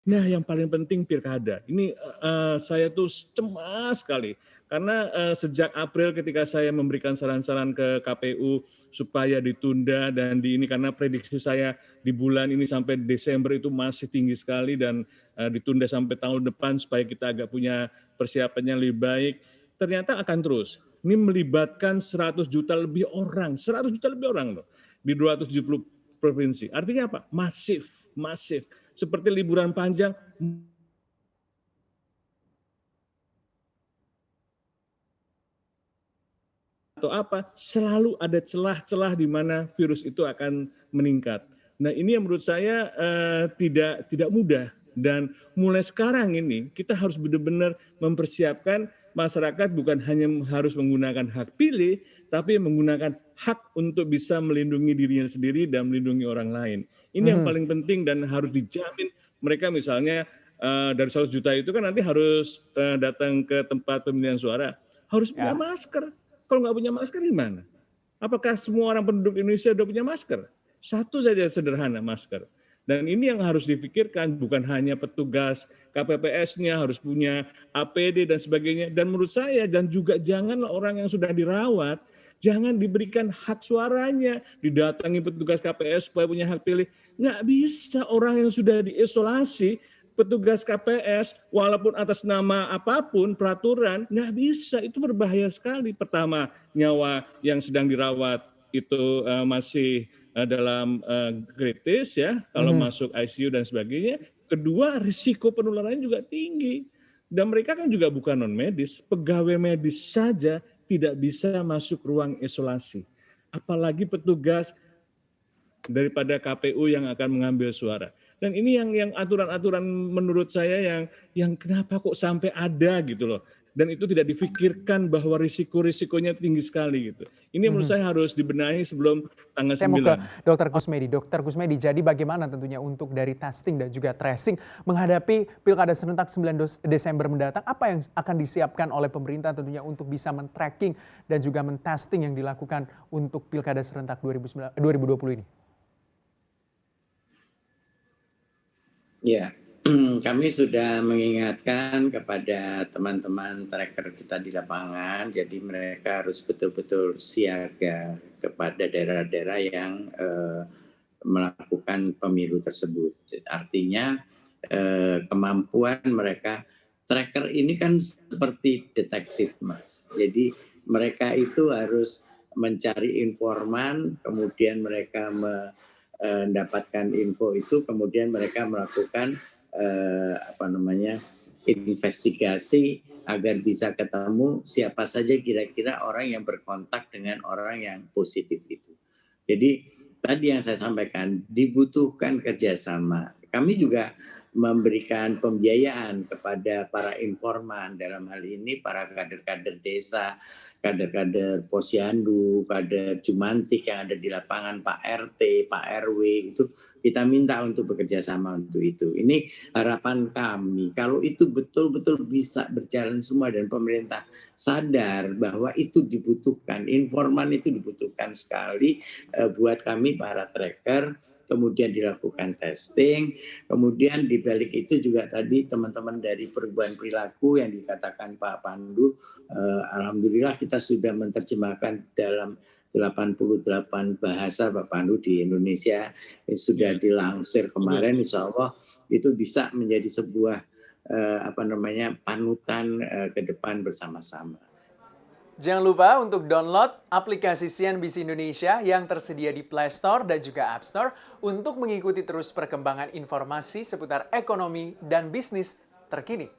Nah, yang paling penting pilkada. Ini, saya tuh cemas sekali karena, sejak April ketika saya memberikan saran-saran ke KPU supaya ditunda dan di ini karena prediksi saya di bulan ini sampai Desember itu masih tinggi sekali dan, ditunda sampai tahun depan supaya kita agak punya persiapan yang lebih baik, ternyata akan terus. Ini melibatkan 100 juta lebih orang, 100 juta lebih orang loh, di 270 provinsi. Artinya apa? Masif masif. Seperti liburan panjang atau apa, selalu ada celah-celah di mana virus itu akan meningkat. Nah, ini yang menurut saya, tidak mudah dan mulai sekarang ini kita harus benar-benar mempersiapkan masyarakat bukan hanya harus menggunakan hak pilih, tapi menggunakan hak untuk bisa melindungi dirinya sendiri dan melindungi orang lain. Ini yang Mhm, paling penting dan harus dijamin mereka misalnya, dari 100 juta itu kan nanti harus, datang ke tempat pemilihan suara, harus punya ya. masker. Kalau nggak punya masker gimana? Apakah semua orang penduduk Indonesia sudah punya masker? Satu saja sederhana, masker. Dan ini yang harus difikirkan, bukan hanya petugas KPPS-nya harus punya APD dan sebagainya. Dan menurut saya, dan juga janganlah orang yang sudah dirawat, jangan diberikan hak suaranya, didatangi petugas KPS supaya punya hak pilih. Nggak bisa orang yang sudah diisolasi, petugas KPS walaupun atas nama apapun peraturan nggak bisa, itu berbahaya sekali. Pertama, nyawa yang sedang dirawat itu masih dalam kritis ya, kalau Mhm. masuk ICU dan sebagainya. Kedua, risiko penularannya juga tinggi. Dan mereka kan juga bukan non medis, pegawai medis saja tidak bisa masuk ruang isolasi. Apalagi petugas daripada KPU yang akan mengambil suara. Dan ini yang aturan-aturan menurut saya yang kenapa kok sampai ada gitu loh. Dan itu tidak difikirkan bahwa risiko-risikonya tinggi sekali gitu. Ini menurut Mhm. saya harus dibenahi sebelum tanggal Saya mau ke 9. Dokter Kusmedi. Dokter Kusmedi, jadi bagaimana tentunya untuk dari testing dan juga tracing menghadapi Pilkada serentak 9 Desember mendatang, apa yang akan disiapkan oleh pemerintah tentunya untuk bisa men-tracking dan juga men-testing yang dilakukan untuk Pilkada serentak 2020 ini? Ya, kami sudah mengingatkan kepada teman-teman tracker kita di lapangan, jadi mereka harus betul-betul siaga kepada daerah-daerah yang melakukan pemilu tersebut. Artinya kemampuan mereka, tracker ini kan seperti detektif, Mas. Jadi mereka itu harus mencari informan, kemudian mereka mendapatkan info itu, kemudian mereka melakukan investigasi agar bisa ketemu siapa saja kira-kira orang yang berkontak dengan orang yang positif itu. Jadi tadi yang saya sampaikan dibutuhkan kerjasama. Kami juga memberikan pembiayaan kepada para informan, dalam hal ini para kader-kader desa, kader-kader posyandu, kader jumantik yang ada di lapangan, Pak RT, Pak RW, itu kita minta untuk bekerja sama untuk itu. Ini harapan kami, kalau itu betul-betul bisa berjalan semua dan pemerintah sadar bahwa itu dibutuhkan, informan itu dibutuhkan sekali buat kami para tracker, kemudian dilakukan testing, kemudian di balik itu juga tadi teman-teman dari perubahan perilaku yang dikatakan Pak Pandu, alhamdulillah kita sudah menerjemahkan dalam 88 bahasa Pak Pandu di Indonesia, sudah Ya, dilansir betul. kemarin, insya Allah itu bisa menjadi sebuah panutan ke depan bersama-sama. Jangan lupa untuk download aplikasi CNBC Indonesia yang tersedia di Play Store dan juga App Store untuk mengikuti terus perkembangan informasi seputar ekonomi dan bisnis terkini.